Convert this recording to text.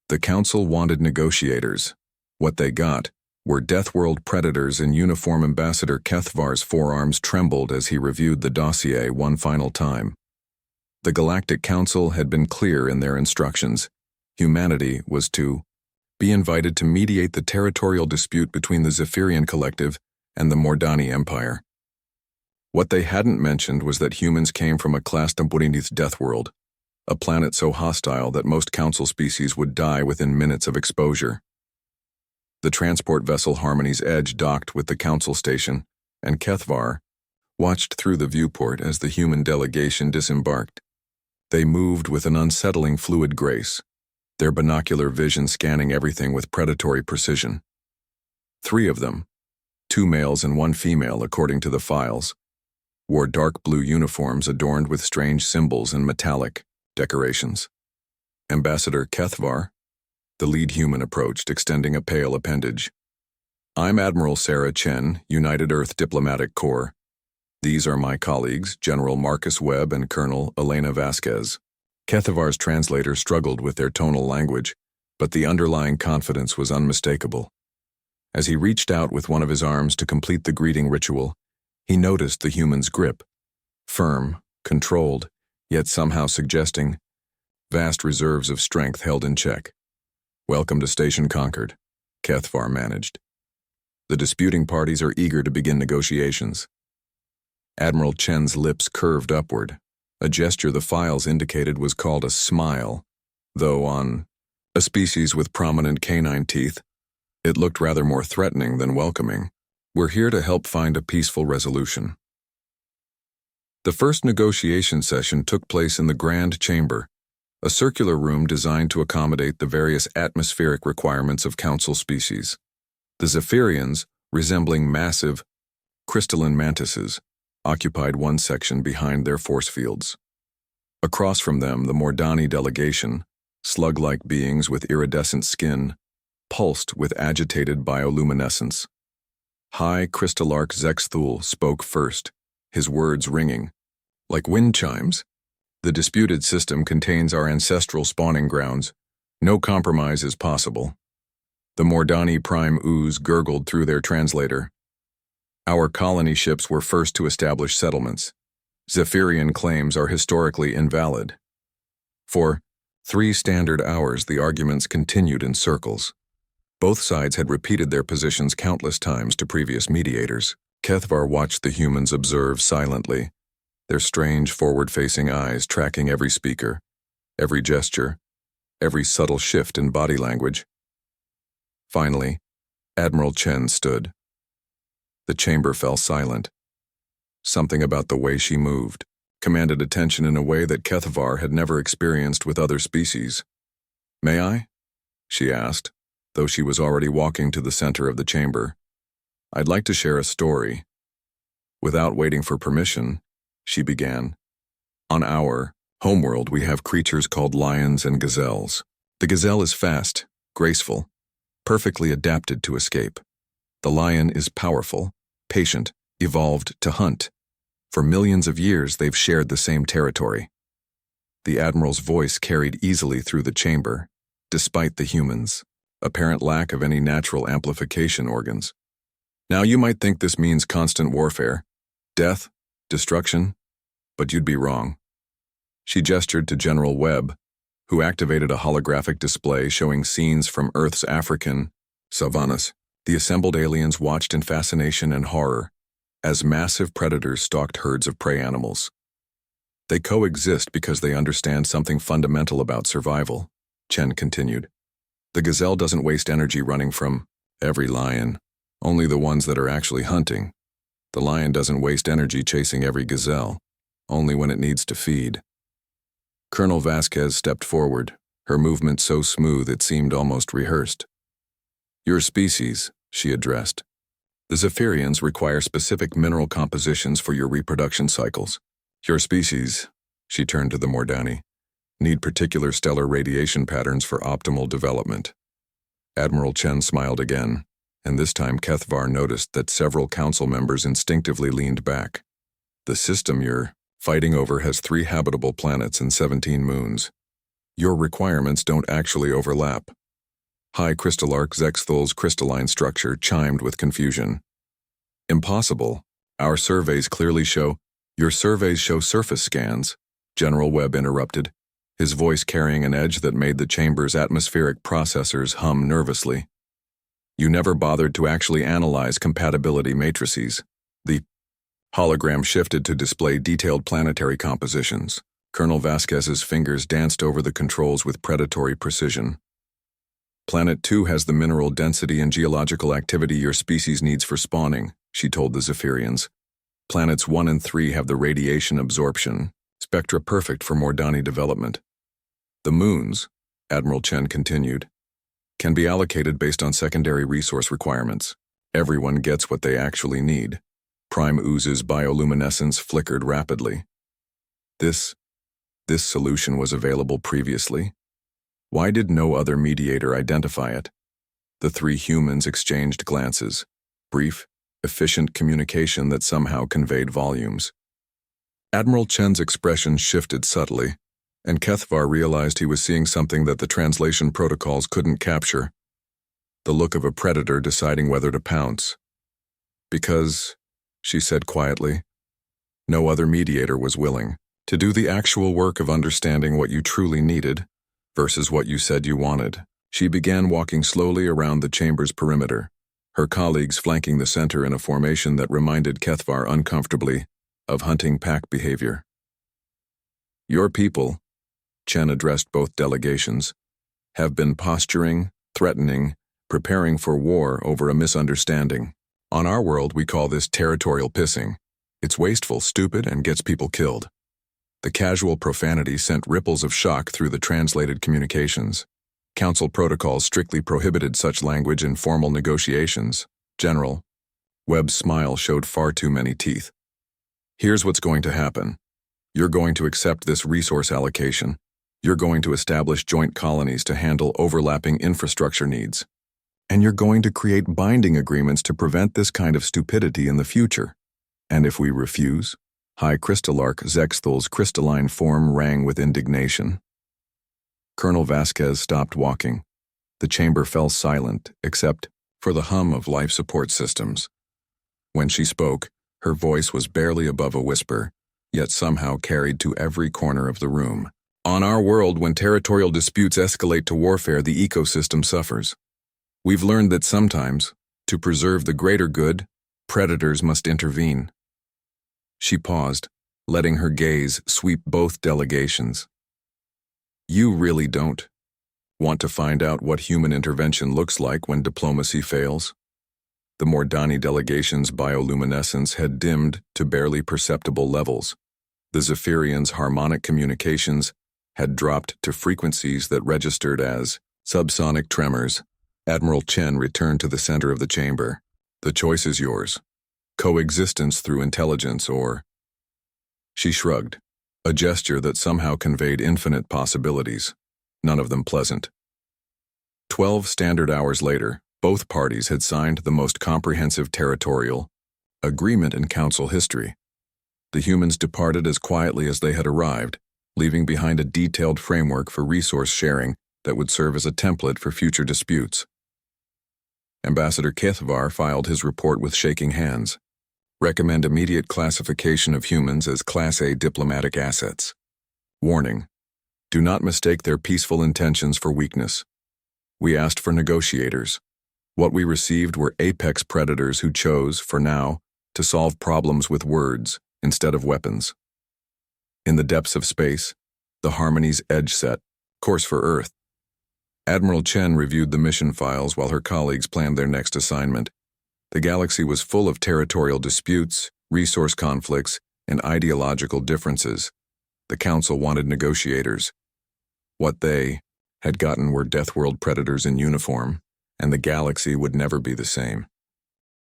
The Council wanted negotiators. What they got were Deathworld predators in uniform. Ambassador Kethvar's forearms trembled as he reviewed the dossier one final time. The Galactic Council had been clear in their instructions. Humanity was to be invited to mediate the territorial dispute between the Zephyrian Collective and the Mordani Empire. What they hadn't mentioned was that humans came from a class beneath Deathworld, a planet so hostile that most Council species would die within minutes of exposure. The transport vessel Harmony's Edge docked with the Council station, and Kethvar watched through the viewport as the human delegation disembarked. They moved with an unsettling fluid grace, their binocular vision scanning everything with predatory precision. 3 of them, 2 males and 1 female according to the files, wore dark blue uniforms adorned with strange symbols and metallic decorations. Ambassador Kethvar, the lead human, approached, extending a pale appendage. "I'm Admiral Sarah Chen, United Earth Diplomatic Corps. These are my colleagues, General Marcus Webb and Colonel Elena Vasquez." Kethvar's translator struggled with their tonal language, but the underlying confidence was unmistakable. As he reached out with one of his arms to complete the greeting ritual, he noticed the human's grip, firm, controlled, yet somehow suggesting vast reserves of strength held in check. "Welcome to Station Concord," Kethvar managed. "The disputing parties are eager to begin negotiations." Admiral Chen's lips curved upward, a gesture the files indicated was called a smile, though on a species with prominent canine teeth, it looked rather more threatening than welcoming. "We're here to help find a peaceful resolution." The first negotiation session took place in the Grand Chamber, a circular room designed to accommodate the various atmospheric requirements of Council species. The Zephyrians, resembling massive, crystalline mantises, occupied one section behind their force fields. Across from them, the Mordani delegation, slug-like beings with iridescent skin, pulsed with agitated bioluminescence. High Crystallarch Zexthul spoke first, his words ringing like wind chimes. "The disputed system contains our ancestral spawning grounds. No compromise is possible." The Mordani Prime ooze gurgled through their translator. "Our colony ships were first to establish settlements. Zephyrian claims are historically invalid." For 3 standard hours, the arguments continued in circles. Both sides had repeated their positions countless times to previous mediators. Kethvar watched the humans observe silently, their strange forward-facing eyes tracking every speaker, every gesture, every subtle shift in body language. Finally, Admiral Chen stood. The chamber fell silent. Something about the way she moved commanded attention in a way that Kethvar had never experienced with other species. "May I?" she asked, though she was already walking to the center of the chamber. "I'd like to share a story." Without waiting for permission, she began. "On our homeworld, we have creatures called lions and gazelles. The gazelle is fast, graceful, perfectly adapted to escape. The lion is powerful, patient, evolved to hunt. For millions of years, they've shared the same territory." The Admiral's voice carried easily through the chamber, despite the humans' apparent lack of any natural amplification organs. "Now you might think this means constant warfare, death, destruction, but you'd be wrong." She gestured to General Webb, who activated a holographic display showing scenes from Earth's African savannas. The assembled aliens watched in fascination and horror as massive predators stalked herds of prey animals. "They coexist because they understand something fundamental about survival," Chen continued. "The gazelle doesn't waste energy running from every lion, only the ones that are actually hunting. The lion doesn't waste energy chasing every gazelle, only when it needs to feed." Colonel Vasquez stepped forward, her movement so smooth it seemed almost rehearsed. "Your species," she addressed. "The Zephyrians require specific mineral compositions for your reproduction cycles. Your species," she turned to the Mordani, "need particular stellar radiation patterns for optimal development." Admiral Chen smiled again, and this time Kethvar noticed that several council members instinctively leaned back. "The system you're fighting over has 3 habitable planets and 17 moons. Your requirements don't actually overlap." High Crystallarch Zexthol's crystalline structure chimed with confusion. Impossible. Our surveys clearly show— Your surveys show surface scans, General Webb interrupted, his voice carrying an edge that made the chamber's atmospheric processors hum nervously. You never bothered to actually analyze compatibility matrices. The hologram shifted to display detailed planetary compositions. Colonel Vasquez's fingers danced over the controls with predatory precision. Planet 2 has the mineral density and geological activity your species needs for spawning, she told the Zephyrians. Planets 1 and 3 have the radiation absorption, spectra perfect for Mordani development. The moons, Admiral Chen continued, can be allocated based on secondary resource requirements. Everyone gets what they actually need. Prime Ooze's bioluminescence flickered rapidly. This solution was available previously. Why did no other mediator identify it? The three humans exchanged glances. Brief, efficient communication that somehow conveyed volumes. Admiral Chen's expression shifted subtly, and Kethvar realized he was seeing something that the translation protocols couldn't capture. The look of a predator deciding whether to pounce. Because, she said quietly, no other mediator was willing to do the actual work of understanding what you truly needed versus what you said you wanted. She began walking slowly around the chamber's perimeter, her colleagues flanking the center in a formation that reminded Kethvar uncomfortably of hunting pack behavior. Your people, Chen addressed both delegations, have been posturing, threatening, preparing for war over a misunderstanding. On our world, we call this territorial pissing. It's wasteful, stupid, and gets people killed. The casual profanity sent ripples of shock through the translated communications. Council protocols strictly prohibited such language in formal negotiations. General, Webb's smile showed far too many teeth. Here's what's going to happen. You're going to accept this resource allocation. You're going to establish joint colonies to handle overlapping infrastructure needs. And you're going to create binding agreements to prevent this kind of stupidity in the future. And if we refuse? High Crystallarch Zexthol's crystalline form rang with indignation. Colonel Vasquez stopped walking. The chamber fell silent, except for the hum of life support systems. When she spoke, her voice was barely above a whisper, yet somehow carried to every corner of the room. On our world, when territorial disputes escalate to warfare, the ecosystem suffers. We've learned that sometimes, to preserve the greater good, predators must intervene. She paused, letting her gaze sweep both delegations. You really don't want to find out what human intervention looks like when diplomacy fails? The Mordani delegation's bioluminescence had dimmed to barely perceptible levels. The Zephyrians' harmonic communications had dropped to frequencies that registered as subsonic tremors. Admiral Chen returned to the center of the chamber. The choice is yours. Coexistence through intelligence or— She shrugged, a gesture that somehow conveyed infinite possibilities, none of them pleasant. 12 standard hours later, both parties had signed the most comprehensive territorial agreement in Council history. The humans departed as quietly as they had arrived, leaving behind a detailed framework for resource sharing that would serve as a template for future disputes. Ambassador Kethvar filed his report with shaking hands. Recommend immediate classification of humans as Class A diplomatic assets. Warning: do not mistake their peaceful intentions for weakness. We asked for negotiators. What we received were apex predators who chose, for now, to solve problems with words instead of weapons. In the depths of space, the Harmony's edge set, course for Earth. Admiral Chen reviewed the mission files while her colleagues planned their next assignment. The galaxy was full of territorial disputes, resource conflicts, and ideological differences. The Council wanted negotiators. What they had gotten were Deathworld predators in uniform, and the galaxy would never be the same.